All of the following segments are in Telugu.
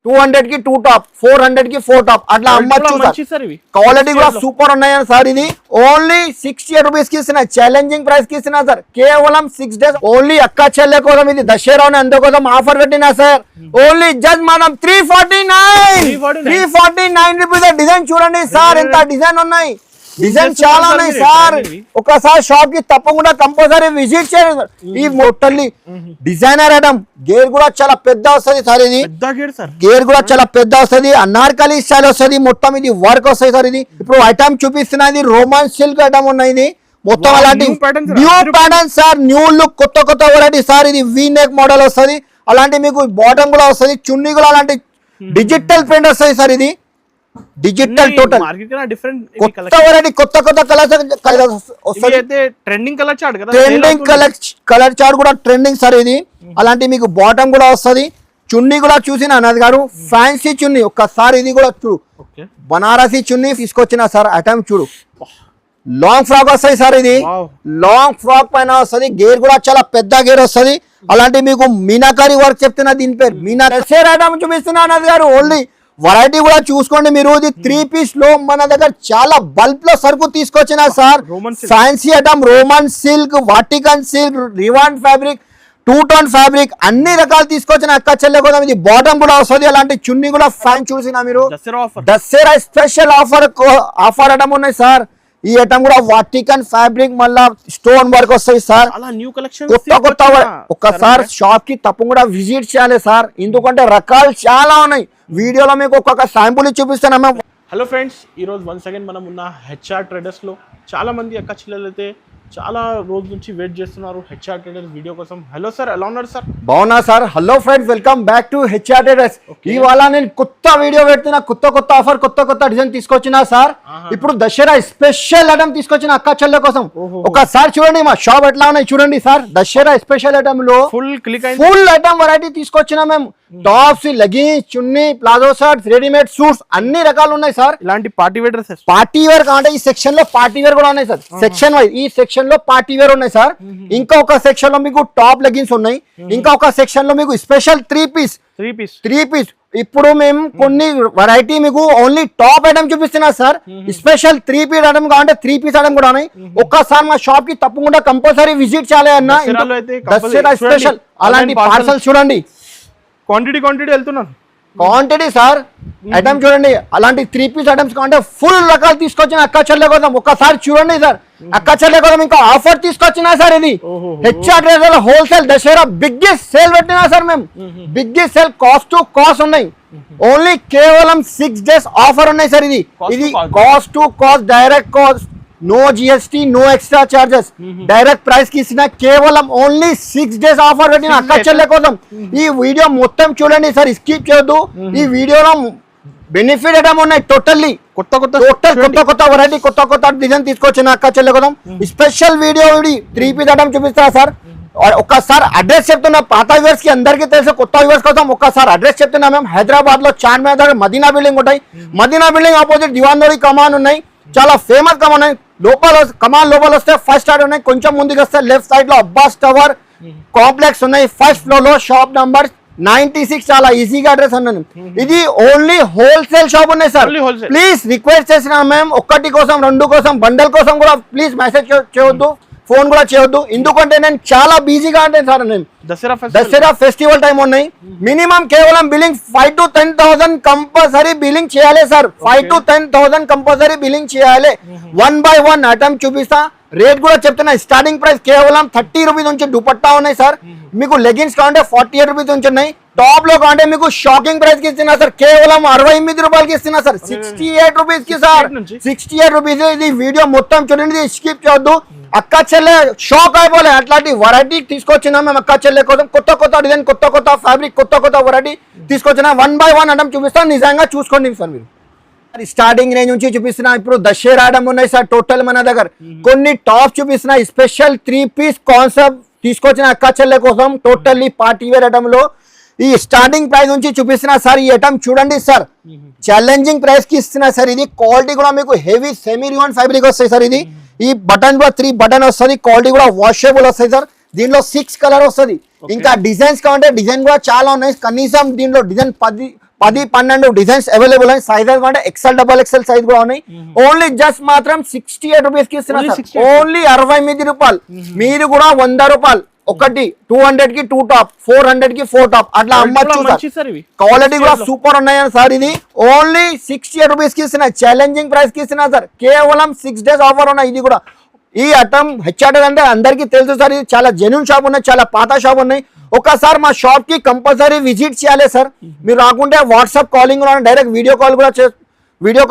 200 కి 2 టాప్, 400 కి 4 టాప్ అట్లా అమ్మచ్చు సార్. క్వాలిటీ కూడా సూపర్ ఉన్నాయి సార్. ఇది ఓన్లీ 60 రూపీస్ కి ఇస్తున్నా, ఛాలెంజింగ్ ప్రైస్ కి ఇస్తున్నా సార్. కేవలం 6 డేస్ ఓన్లీ అక్క చెల్లె కోసం, ఇది దసరా అందుకోసం ఆఫర్ పెట్టినా సార్. ఓన్లీ జస్ట్ మనం 349 రూపీస్. డిజైన్ చూడండి సార్, ఎంత డిజైన్ ఉన్నాయి, డిజైన్ చాలా ఉన్నాయి సార్. ఒకసారి షాప్ కి తప్పకుండా కంపల్సరీ విజిట్ చేయండి. ఈ మొట్టల్లి డిజైనర్ ఐటమ్, గేర్ కూడా చాలా పెద్ద వస్తుంది సార్. ఇది గేర్ కూడా చాలా పెద్ద వస్తుంది, అనార్కలి స్టైల్ వస్తుంది, మొత్తం ఇది వర్క్ వస్తుంది సార్. ఇది ఇప్పుడు ఐటమ్ చూపిస్తున్నది రోమన్ సిల్క్ ఐటమ్ ఉన్నాయి. ఇది మొత్తం అలాంటి new pattern sir, new look, కొత్త కొత్త వెరైటీ సార్. ఇది వి నెక్ మోడల్ వస్తుంది, అలాంటి మీకు బాటమ్ కూడా వస్తుంది, చున్నీ కూడా అలాంటి డిజిటల్ ప్రింట్ వస్తుంది సార్. ఇది డిజిటల్ టోటల్ కొత్త వెరైటీ, కొత్త కొత్త కలర్స్ ట్రెండింగ్ కలర్ చార్ట్ కదా, ట్రెండింగ్ కలర్ చార్ట్ కూడా ట్రెండింగ్ సార్. ఇది అలాంటి మీకు బాటమ్ కూడా వస్తుంది, చున్నీ కూడా చూసిన అన్నది గారు, ఫ్యాన్సీ చున్నీ. ఒక్కసారి ఇది కూడా చూడు, బనారసీ చున్నీ తీసుకొచ్చిన సార్. ఐటమ్ చూడు, లాంగ్ ఫ్రాక్ వస్తుంది సార్. ఇది లాంగ్ ఫ్రాక్ పైన వస్తుంది, గేర్ కూడా చాలా పెద్ద గేర్ వస్తుంది. అలాంటి మీకు మీనాకారి వర్క్ చెప్తున్నా, దీని పేరు మీనాకారి ఐటమ్ చూపిస్తున్నా అన్నది గారు. ఓన్లీ వెరైటీ కూడా చూసుకోండి మీరు. ఇది 3 పీస్ లో మన దగ్గర చాలా బల్క్ లో సరుకు తీసుకొచ్చిన sir. Fancy item, Roman silk, Vatican silk, రివాన్ fabric, 2 tone fabric, అన్ని రకాలు తీసుకొచ్చిన అక్క చెల్లె కోసం. ఇది బాటమ్ కూడా వస్తుంది, అలాంటి చున్నీ కూడా ఫ్యాన్ చూసిన మీరు. దసరా స్పెషల్ ఆఫర్ ఐటమ్ ఉన్నాయి సార్. ఈ ఐటమ్ కూడా వాటికన్ ఫ్యాబ్రిక్, మళ్ళా స్టోన్ వర్క్ వస్తాయి సార్. కొత్త కొత్త ఒక్కసారి షాప్ కి తప్పకుండా విజిట్ చేయాలి సార్, ఎందుకంటే రకాలు చాలా ఉన్నాయి. వీడియోలో మీకు ఒక్కొక్క శాంపుల్ చూపిస్తాను మేము. హలో ఫ్రెండ్స్, ఈరోజు వన్స్ అగైన్ మనం ఉన్న హెచ్ఆర్ ట్రేడర్స్ లో చాలా మంది అక్క చెల్లెలు అయితే చాలా రోజు నుంచి వెయిట్ చేస్తున్నారు హెచ్ఆర్ ట్రేడర్స్ వీడియో కోసం. హలో సార్, ఎలా ఉన్నారు సార్? బాగున్నా sir. Hello friends, welcome back to HR traders. ఇవాళ నేను కొత్త వీడియో పెడుతున్నా, కొత్త ఆఫర్, కొత్త డిజైన్ తీసుకొచ్చినా సార్. ఇప్పుడు దసరా స్పెషల్ ఐటమ్ తీసుకొచ్చిన అక్క చెల్లె కోసం. ఒకసారి చూడండి మా షాప్ ఎట్లా ఉన్నాయి చూడండి సార్. దసరా స్పెషల్ ఐటమ్ లో ఫుల్ ఐటమ్ వెరైటీ తీసుకొచ్చినా మేము. Tops, leggings, chunni, palazzo shirts, readymade suits, అన్ని రకాలు ఉన్నాయి సార్. ఇలాంటి party wear dresses, party wear కావాలంటే ఈ సెక్షన్ లో పార్టీ వేర్ కూడా ఉన్నాయి సార్. సెక్షన్ వైజ్ ఈ సెక్షన్ లో పార్టీ వేర్ ఉన్నాయి సార్. ఇంకా ఒక సెక్షన్ లో మీకు టాప్ లెగిన్స్ ఉన్నాయి. ఇంకా ఒక సెక్షన్ లో మీకు స్పెషల్ 3 పీస్. ఇప్పుడు మేము కొన్ని వెరైటీ మీకు ఓన్లీ టాప్ ఐటమ్ చూపిస్తున్నా సార్. స్పెషల్ 3 పీస్ ఐటమ్ కావాలంటే 3 పీస్ ఐటమ్ కూడా ఉన్నాయి. ఒక్కసారి మా షాప్ కి తప్పకుండా కంపల్సరీ విజిట్ చేయాలి అన్న. దసరా స్పెషల్ అలాంటి పార్సల్ చూడండి, క్వాంటిటీ వెళ్తున్నాను. క్వాంటిటీ సార్, ఐటమ్ చూడండి. అలాంటి 3 పీస్ ఐటమ్స్ కావాలంటే ఫుల్ రకాలు తీసుకొచ్చిన అక్క చెల్లె కోసం. ఒక్కసారి చూడండి సార్, అక్క చెల్లె కోసం ఇంకా ఆఫర్ తీసుకొచ్చినా సార్. ఇది HR traders wholesale Dasara biggest sale పెట్టినా సార్ మేము. Biggest sale, cost to cost ఉన్నాయి. ఓన్లీ కేవలం 6 డేస్ ఆఫర్ ఉన్నాయి సార్. ఇది cost to cost, direct cost, no GST, no extra charges, direct price కి ఇచ్చిన కేవలం ఓన్లీ 6 డేస్ ఆఫర్ పెట్టిన అక్క చెల్లె కోసం. ఈ వీడియో మొత్తం చూడండి సార్, స్కిప్ చేయొద్దు. ఈ వీడియోలో బెనిఫిట్ ఐటమ్ ఉన్నాయి టోటల్లీ. కొత్త వెరైటీ, కొత్త డిజైన్ తీసుకొచ్చిన అక్క చెల్లె కోసం స్పెషల్ వీడియో. 3 పీస్ ఐటమ్ చూపిస్తారా సార్. ఒక్కసారి అడ్రస్ చెప్తున్నా, పాత వ్యూవర్స్ కి అందరికీ తెలుసు, కొత్త వ్యూవర్స్ కోసం ఒక్కసారి అడ్రస్ చెప్తున్నా. మేము హైదరాబాద్ లో చార్మినార్ దగ్గర మదీనా బిల్డింగ్ ఉంటాయి. మదీనా బిల్డింగ్ ఆపోజిట్ దివాన్దోడి కమాన్ ఉన్నాయి, చాలా ఫేమస్ కమాన్ ఉన్నాయి. కమాన్ లోపల వస్తే ఫస్ట్ స్టార్ట్ ఉన్నాయి. కొంచెం ముందుకు వస్తే లెఫ్ట్ సైడ్ లో అబ్బాస్ టవర్ కాంప్లెక్స్ ఉన్నాయి. ఫస్ట్ ఫ్లోర్ లో షాప్ నంబర్ 96. చాలా ఈజీగా అడ్రస్ అన్నాను. ఇది ఓన్లీ హోల్సేల్ షాప్ ఉన్నాయి సార్. ప్లీజ్ రిక్వెస్ట్ చేసిన మేము, 1 కోసం 2 కోసం బండల్ కోసం కూడా ప్లీజ్ మెసేజ్ చేయొద్దు, ఫోన్ కూడా చేయొద్దు. ఎందుకంటే నేను చాలా బిజీగా అంటే సార్. నేను దసరా ఫెస్టివల్ టైం ఉన్నాయి. మినిమం కేవలం బిల్లింగ్ 5 to 10,000 కంపల్సరీ బిల్లింగ్ చేయాలి సార్. 5 to 10,000 కంపల్సరీ బిల్లింగ్ చేయాలి. 1 by 1 ఐటమ్ చూపిస్తా. రేట్ కూడా చెప్తున్నా, స్టార్టింగ్ ప్రైస్ కేవలం 30 రూపీస్ నుంచి దుపట్టా ఉన్నాయి సార్. మీకు లెగిన్స్ కావాలంటే 48 రూపీస్ నుంచి ఉన్నాయి. టాప్ లో కావాలంటే మీకు షాకింగ్ ప్రైస్ కి ఇస్తున్నా సార్, కేవలం 68 రూపాయలకి ఇస్తున్నా సార్. 68 రూపీస్ కి సార్, 68 రూపీస్. ఇది వీడియో మొత్తం చూడండి, స్కిప్ చేయొద్దు. అక్క చెల్లె షాక్ అయిపోలే, అట్లాంటి వెరైటీ తీసుకొచ్చినా మేము అక్క చెల్లె కోసం. కొత్త డిజైన్, కొత్త ఫ్యాబ్రిక్, కొత్త వెరైటీ తీసుకొచ్చినా. 1 by 1 ఐటమ్ చూపిస్తాను, నిజంగా చూసుకోండి సార్ మీరు. స్టార్టింగ్ రేంజ్ నుంచి చూపిస్తున్నా. ఇప్పుడు దసరా ఐటమ్ ఉన్నాయి సార్ టోటల్ మన దగ్గర. కొన్ని టాప్ చూపిస్తున్నా, స్పెషల్ 3 పీస్ కాన్సెప్ట్ తీసుకొచ్చిన అక్క చెల్లె కోసం. టోటల్లీ పార్టీ వేర్ ఐటమ్ లో ఈ స్టార్టింగ్ ప్రైస్ నుంచి చూపిస్తున్నా సార్. ఈ ఐటమ్ చూడండి సార్, ఛాలెంజింగ్ ప్రైస్ కి ఇస్తున్నా సార్. ఇది క్వాలిటీ కూడా మీకు హెవీ సెమీ రివాన్ ఫ్యాబ్రిక్ వస్తాయి సార్. ఇది ఈ బటన్ కూడా 3 బటన్ వస్తుంది. క్వాలిటీ కూడా వాషబుల్ వస్తాయి సార్. దీనిలో 6 కలర్ వస్తుంది. ఇంకా డిజైన్స్ కావాలంటే డిజైన్ కూడా చాలా ఉన్నాయి. కనీసం దీనిలో డిజైన్ 10-12 డిజైన్స్ అవైలబుల్ ఉన్నాయి. సైజెస్ అంటే ఎక్సెల్ డబల్ ఎక్సెల్ సైజ్ కూడా ఉన్నాయి. ఓన్లీ జస్ట్ మాత్రం 68 రూపీస్ కి ఇస్తున్నా సార్. ఓన్లీ 68 రూపాయలు. మీరు కూడా 100 రూపాయలు ఒకటి, 200 కి 2 టాప్, 400 కి 4 టాప్ అట్లా అమ్మచ్చు సార్. క్వాలిటీ కూడా సూపర్ ఉన్నాయి సార్. ఇది ఓన్లీ 68 రూపీస్ కి ఇస్తున్నా. ఛాలెంజింగ్ ప్రైస్ కి ఇస్తున్నా సార్. కేవలం 6 days ఆఫర్ ఉన్నాయి. ఇది కూడా ఈ ఐటమ్ హెచ్ఆర్టెల్ అంటే అందరికీ తెలుసు సార్. ఇది చాలా జెన్యూన్ షాప్ ఉన్నాయి, చాలా పాత షాప్ ఉన్నాయి. ఒకసారి మా షాప్ కి కంపల్సరీ విజిట్ చేయాలి సార్. మీరు రాకుంటే WhatsApp calling direct video call కూడా వీడియో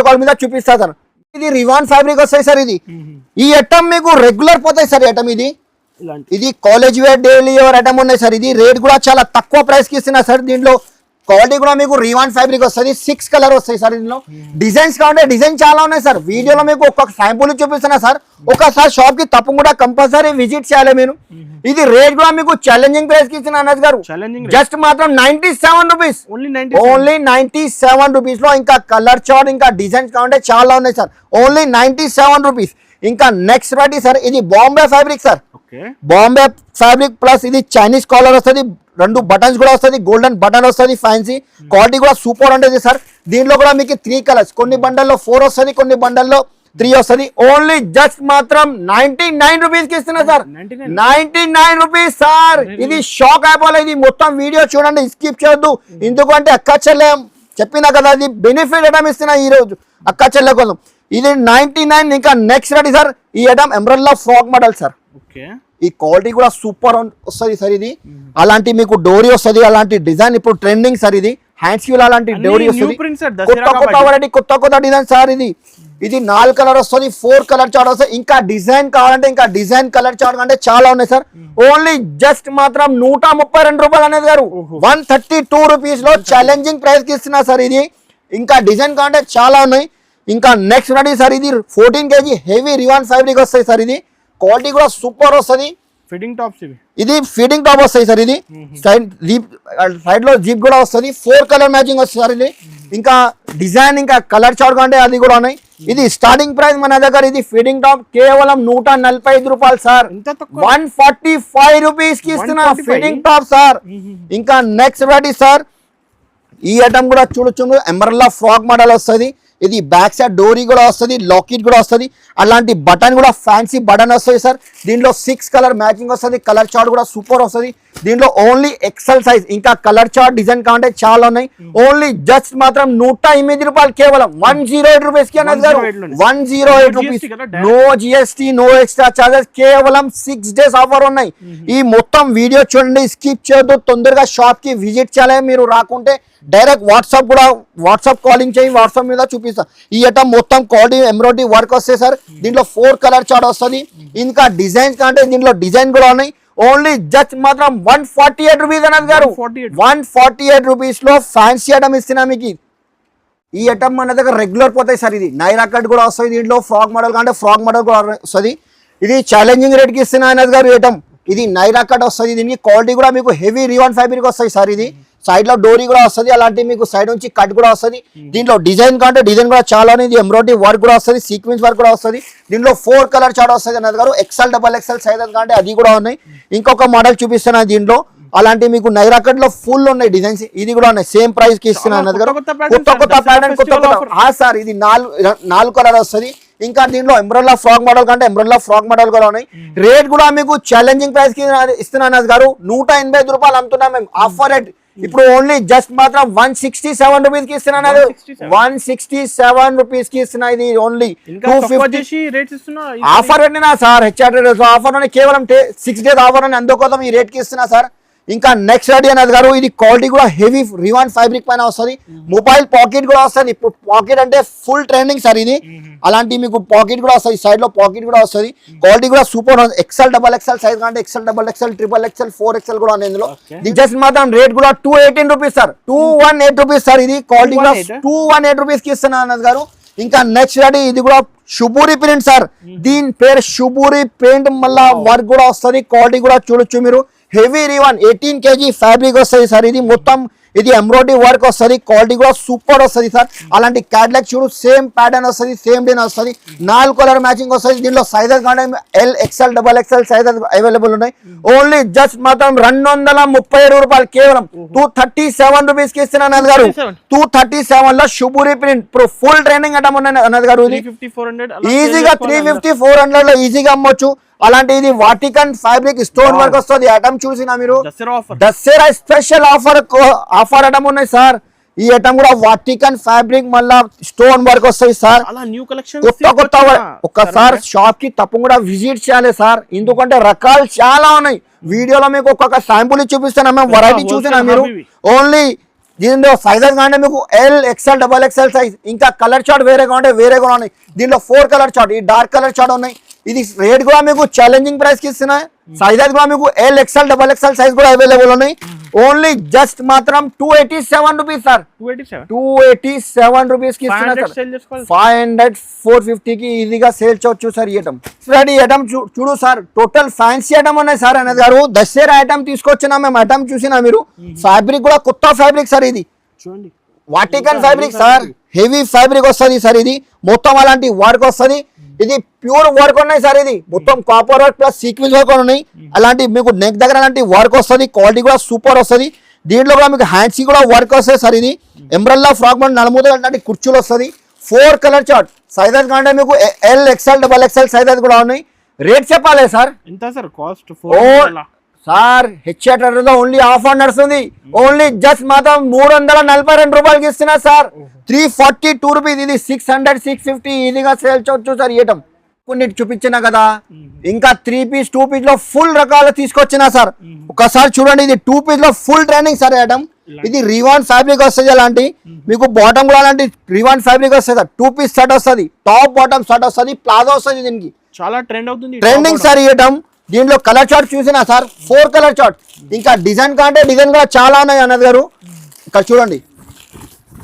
కాల్ మీద చూపిస్తా సార్. ఇది రివాన్ ఫ్యాబ్రిక్ వస్తాయి సార్. ఇది ఈ ఐటమ్ మీకు రెగ్యులర్ పోతాయి సార్. ఐటమ్ ఇది college wear daily wear item ఉన్నాయి సార్. ఇది రేట్ కూడా చాలా తక్కువ ప్రైస్ కి ఇస్తున్నా సార్. దీంట్లో క్వాలిటీ కూడా మీకు రివాన్ ఫ్యాబ్రిక్ వస్తుంది. 6 కలర్ వస్తాయి సార్. దీనిలో డిజైన్స్ కావాలంటే డిజైన్ చాలా ఉన్నాయి సార్. వీడియోలో మీకు ఒక్కొక్క శాంపుల్ చూపిస్తున్నా సార్. ఒకసారి షాప్ కి తప్పకుండా కంపల్సరీ విజిట్ చేయాలి మీరు. ఇది రేట్ కూడా మీకు ఛాలెంజింగ్ ప్రైస్ కి ఇస్తున్నా అన్నది గారు. జస్ట్ మాత్రం 97 రూపీస్. ఓన్లీ 97 రూపీస్ లో ఇంకా కలర్ చార్ట్ ఇంకా డిజైన్స్ కావాలంటే చాలా ఉన్నాయి సార్. Only 97 rupees. ఇంకా నెక్స్ట్ వెరైటీ సార్. ఇది Bombay fabric sir. Bombay fabric plus ఇది చైనీస్ కాలర్ వస్తుంది. 2 బటన్స్ కూడా వస్తుంది. గోల్డెన్ బటన్ వస్తుంది. ఫ్యాన్సీ క్వాలిటీ కూడా సూపర్ ఉంటుంది సార్. దీంట్లో కూడా మీకు 3 కలర్స్, కొన్ని బండల్లో 4 వస్తుంది, కొన్ని బండల్లో 3 వస్తుంది. ఓన్లీ జస్ట్ మాత్రం 99 రూపీస్ కి ఇస్తున్నా సార్. 99 rupees sir. ఇది షాక్ అయిపోలే. ఇది మొత్తం వీడియో చూడండి, స్కిప్ చేయొద్దు. ఎందుకంటే అక్క చెల్లె చెప్పినా కదా, ఇది బెనిఫిట్ ఐటమ్ ఇస్తున్నా ఈ రోజు అక్క చెల్లె కోసం. ఇది 99. ఇంకా నెక్స్ట్ రెడీ సార్. ఈ item umbrella frock model sir. ఈ క్వాలిటీ కూడా సూపర్ వస్తుంది సార్. ఇది అలాంటి మీకు డోరీ వస్తుంది. అలాంటి డిజైన్ ఇప్పుడు ట్రెండింగ్ సార్. ఇది హ్యాండ్స్ అలాంటి డోరీ వస్తుంది. కొత్త డిజైన్ సార్. ఇది 4 కలర్ వస్తుంది. 4 కలర్ చార్ట్ వస్తుంది. ఇంకా డిజైన్ కావాలంటే ఇంకా డిజైన్ కలర్ చార్ట్ అంటే చాలా ఉన్నాయి సార్. ఓన్లీ జస్ట్ మాత్రం 132 రూపాయలు అనేది గారు. 132 రూపీస్ లో ఛాలెంజింగ్ ప్రైస్ కి ఇస్తున్నా సార్. ఇది ఇంకా డిజైన్ కావాలంటే చాలా ఉన్నాయి. ఇంకా నెక్స్ట్ రెడీ సార్. ఇది 14 kg హెవీ రివాన్ ఫ్యాబ్రిక్ వస్తాయి సార్. ఇది క్వాలిటీ కూడా సూపర్ వస్తుంది. ఫిట్టింగ్ టాప్స్ ఇది ఫిట్టింగ్ టాప్ వస్తాయి సార్. ఇది సైడ్ లో జీప్ కూడా వస్తుంది. 4 కలర్ మ్యాచింగ్ వస్తుంది సార్. ఇది ఇంకా డిజైన్ ఇంకా కలర్ చార్ట్ అంటే అది కూడా ఉన్నాయి. ఇది స్టార్టింగ్ ప్రైస్ మన దగ్గర. ఇది ఫిట్టింగ్ టాప్ కేవలం 145 రూపాయలు సార్. 145 రూపీస్ కి ఇస్తున్నా ఫిట్టింగ్ టాప్ సార్. ఇంకా నెక్స్ట్ వెరైటీ సార్. ఈ ఐటమ్ కూడా చూడొచ్చు. ఎంబ్రెల్లా ఫ్రాక్ మోడల్ వస్తుంది. ఇది బ్యాక్ సైడ్ డోరీ కూడా వస్తుంది. లాకెట్ కూడా వస్తుంది. అలాంటి బటన్ కూడా ఫ్యాన్సీ బటన్ వస్తుంది సార్. దీంట్లో 6 కలర్ మ్యాచింగ్ వస్తుంది. కలర్ చార్ట్ కూడా సూపర్ వస్తుంది. దీంట్లో ఓన్లీ ఎక్సెల్ సైజ్ ఇంకా కలర్ చార్ట్ డిజైన్ కావాలంటే చాలా ఉన్నాయి. ఓన్లీ జస్ట్ మాత్రం 108 రూపాయలు కేవలం 108 రూపీస్ కి అన్నది గారు. 108 rupees. No GST, no extra charges. కేవలం 6 days ఆఫర్ ఉన్నాయి. ఈ మొత్తం వీడియో చూడండి, స్కిప్ చేయొద్దు. తొందరగా షాప్ కి విజిట్ చేయాలి. మీరు రాకుంటే డైరెక్ట్ వాట్సాప్ కాలింగ్ చేయి. వాట్సాప్ మీద చూపిస్తా. ఈ ఐటమ్ మొత్తం క్వాలిటీ ఎంబ్రాయిడరీ వర్క్ వస్తాయి సార్. దీంట్లో 4 కలర్ చార్ట్ వస్తుంది. ఇంకా డిజైన్స్ కంటే దీంట్లో డిజైన్ కూడా ఉన్నాయి. ఓన్లీ జస్ట్ మాత్రం 148 రూపీస్ అన్నది గారు. 148 రూపీస్ లో ఫ్యాన్సీ ఐటమ్ ఇస్తున్నా మీకు. ఈ ఐటమ్ మన దగ్గర రెగ్యులర్ పోతాయి సార్. ఇది నైరా కట్ కూడా వస్తుంది. దీంట్లో ఫ్రాక్ మోడల్ కంటే ఫ్రాక్ మోడల్ కూడా వస్తుంది. ఇది ఛాలెంజింగ్ రేట్ కి ఇస్తున్నా అన్నది గారు ఐటమ్. ఇది నైరా కట్ వస్తుంది. దీనికి క్వాలిటీ కూడా మీకు హెవీ రివాన్ ఫ్యాబ్రిక్ వస్తాయి సార్. ఇది సైడ్ లో డోరీ కూడా వస్తుంది. అలాంటి మీకు సైడ్ నుంచి కట్ కూడా వస్తుంది. దీంట్లో డిజైన్ కంటే డిజైన్ కూడా చాలా ఉంది. ఎంబ్రాయిడరీ వర్క్ కూడా వస్తుంది. సీక్వెన్స్ వర్క్ కూడా వస్తుంది. దీంట్లో 4 కలర్ చార్ట్ వస్తుంది అన్నది గారు. ఎక్సెల్ డబల్ ఎక్సెల్ సైజ్ కంటే అది కూడా ఉన్నాయి. ఇంకొక మోడల్ చూపిస్తున్నా దీంట్లో. అలాంటి మీకు నైరా కట్ లో ఫుల్ ఉన్నాయి డిజైన్స్. ఇది కూడా ఉన్నాయి. సేమ్ ప్రైస్ కి ఇస్తున్నా అన్నది గారు. కొత్త ప్యాటర్న్ సార్. ఇది 4 కలర్ వస్తుంది. ఇంకా దీంట్లో ఎంబ్రెల్లా ఫ్రాక్ మోడల్ కంటే ఎంబ్రెల్లా ఫ్రాక్ మోడల్ కూడా ఉన్నాయి. రేట్ కూడా మీకు ఛాలెంజింగ్ ప్రైస్ కి ఇస్తున్నా అన్నది గారు. 185 రూపాయలు అమ్ముతున్నాం మేము. ఆఫర్ రేట్ ఇప్పుడు ఓన్లీ జస్ట్ మాత్రం 167 రూపీస్ కి ఇస్తున్నా. 167 రూపీస్ కి ఇస్తున్నా. ఇది ఓన్లీ 250 ఆఫర్ పెట్టినా సార్. హెచ్ఆర్ ఆఫర్ అని కేవలం 6 days ఆఫర్ అని అందుకోసం ఈ రేట్ కి ఇస్తున్నా సార్. ఇంకా నెక్స్ట్ రెడీ అన్నది గారు. ఇది క్వాలిటీ కూడా హెవీ రివాన్ ఫ్యాబ్రిక్ పైన వస్తుంది. మొబైల్ పాకెట్ కూడా వస్తుంది. ఇప్పుడు పాకెట్ అంటే ఫుల్ ట్రెండింగ్ సార్. ఇది అలాంటి మీకు పాకెట్ కూడా వస్తుంది. సైడ్ లో పాకెట్ కూడా వస్తుంది. క్వాలిటీ కూడా super. XL double XL size కంటే XL double XL, triple XL, 4XL కూడా ఉంది ఇందులో. జస్ట్ మాత్రం రేట్ కూడా 218 రూపీస్ సార్. 218 rupees sir. ఇది క్వాలిటీ కూడా 218 రూపీస్ కి ఇస్తున్నా అన్నది గారు. ఇంకా నెక్స్ట్ రెడీ. ఇది కూడా షుబూరి ప్రింట్ సార్. దీని పేరు షుబూరి ప్రింట్. మళ్ళా వర్క్ కూడా వస్తుంది. క్వాలిటీ కూడా చూడొచ్చు మీరు. హెవీ రివాన్ 18 kg ఫ్యాబ్రిక్ వస్తుంది సార్. ఇది మొత్తం ఇది ఎంబ్రాయిడరీ వర్క్ వస్తుంది, క్వాలిటీ కూడా సూపర్ వస్తుంది సార్. అలాంటి క్యాట్లాగ్ చూడు, సేమ్ ప్యాటర్న్ వస్తుంది, సేమ్ డిజైన్ వస్తుంది, 4 కలర్ మ్యాచింగ్ వస్తుంది. దీనిలో సైజెస్ కానీ L, XL, XXL sizes available ఉన్నాయి. ఓన్లీ జస్ట్ మాత్రం 237 రూపాయలు, కేవలం 237 రూపీస్ కి ఇస్తున్నాను అన్నది గారు. 237 లో శుభూరి ప్రింట్ ఫుల్ ట్రైనింగ్ ఐటమ్ ఉన్నాయి అన్నది గారు. ఇది 350-400 ఈజీగా 350-400 లో ఈజీగా అమ్మొచ్చు. అలాంటి ఇది వాటికన్ ఫ్యాబ్రిక్ స్టోన్ వర్క్ వస్తుంది. ఐటమ్ చూసినా మీరు, దసరా స్పెషల్ ఆఫర్ ఐటమ్ ఉన్నాయి సార్. ఈ ఐటమ్ కూడా వాటికన్ ఫ్యాబ్రిక్ మళ్ళా స్టోన్ వర్క్ వస్తాయి సార్. కొత్త ఒక్కసారి షాప్ కి తప్పకుండా విజిట్ చేయాలి సార్, ఎందుకంటే రకాలు చాలా ఉన్నాయి. వీడియోలో మీకు ఒక్కొక్క శాంపుల్ చూపిస్తాను, మేము వెరైటీ చూసినా మీరు. ఓన్లీ దీనిలో సైజెస్ కావాలంటే మీకు ఎల్, ఎక్స్ఎల్, XXL సైజ్, ఇంకా కలర్ చార్ట్ వేరే కావాలంటే వేరే కూడా ఉన్నాయి. దీనిలో 4 కలర్ చార్ట్, ఈ డార్క్ కలర్ చార్ట్ ఉన్నాయి. ఇది రేట్ కూడా మీకు ఛాలెంజింగ్ ప్రైస్ కి ఇస్తున్నాయి. సైజెస్ కూడా మీకు ఎల్, ఎక్స్ఎల్, XXL సైజ్ కూడా అవైలబుల్ ఉన్నాయి. ఓన్లీ జస్ట్ మాత్రం 287 రూపీస్ సార్. 287 రూపీస్ కి ఇస్తున్నారు. 500-450 కి ఈజీగా సేల్ చేయొచ్చు సార్. ఈ ఐటమ్ ఈ ఐటమ్ చూడు సార్, టోటల్ ఫ్యాన్సీ ఐటమ్ ఉన్నాయి సార్ అనేది గారు. దసరా ఐటమ్ తీసుకొచ్చినా మేము, ఐటమ్ చూసినా మీరు. ఫ్యాబ్రిక్ కూడా కొత్త ఫ్యాబ్రిక్ సార్, ఇది చూడండి Vatican fabric sir. Heavy fabric వస్తుంది సార్. ఇది మొత్తం అలాంటి వర్క్ వస్తుంది. ఇది ప్యూర్ వర్క్ ఉన్నాయి సార్. ఇది మొత్తం copper work plus sequence work ఉన్నాయి. అలాంటి మీకు నెక్ దగ్గర అలాంటి వర్క్ వస్తుంది, క్వాలిటీ కూడా సూపర్ వస్తుంది. దీంట్లో కూడా మీకు హ్యాండ్స్ కూడా వర్క్ వస్తుంది సార్. ఇది ఎంబ్రెల్లా ఫ్రాక్ మన నలుమూత అలాంటి కుర్చీలు వస్తుంది. 4 కలర్ చార్ట్, సైజెస్ కావాలంటే మీకు ఎల్, ఎక్స్ఎల్, XXL సైజెస్ కూడా ఉన్నాయి. రేట్ చెప్పాలి సార్. ఎంత సార్ కాస్ట్? సార్ హెచ్ఆర్ లో ఓన్లీ ఆఫర్ నడుస్తుంది. ఓన్లీ జస్ట్ మాత్రం 342 రూపాయలకి ఇస్తున్నా సార్. 342 రూపీస్. ఇది 600-650 ఈజీగా సేల్ చేయొచ్చు సార్. ఏటం కొన్ని చూపించినా కదా, ఇంకా 3 పీస్ 2 పీస్ లో ఫుల్ రకాలు తీసుకొచ్చినా సార్. ఒకసారి చూడండి, ఇది 2 పీస్ లో ఫుల్ ట్రైనింగ్ సార్ ఐటమ్. ఇది రివాన్ ఫ్యాబ్రిక్ వస్తుంది. అలాంటి మీకు బాటమ్ కూడా అలాంటి రివాన్ ఫ్యాబ్రిక్ వస్తుంది సార్. 2 పీస్ షర్ట్ వస్తుంది, టాప్ బాటమ్ షర్ట్ వస్తుంది, ప్లాజో వస్తుంది. దీనికి చాలా ట్రెండ్ అవుతుంది, ట్రెండింగ్ సార్ ఈ ఐటమ్. దీంట్లో కలర్ చార్ట్ చూసినా సార్, 4 కలర్ చార్ట్. ఇంకా డిజైన్ కంటే డిజైన్ కూడా చాలా ఉన్నాయి అన్నది గారు. ఇక్కడ చూడండి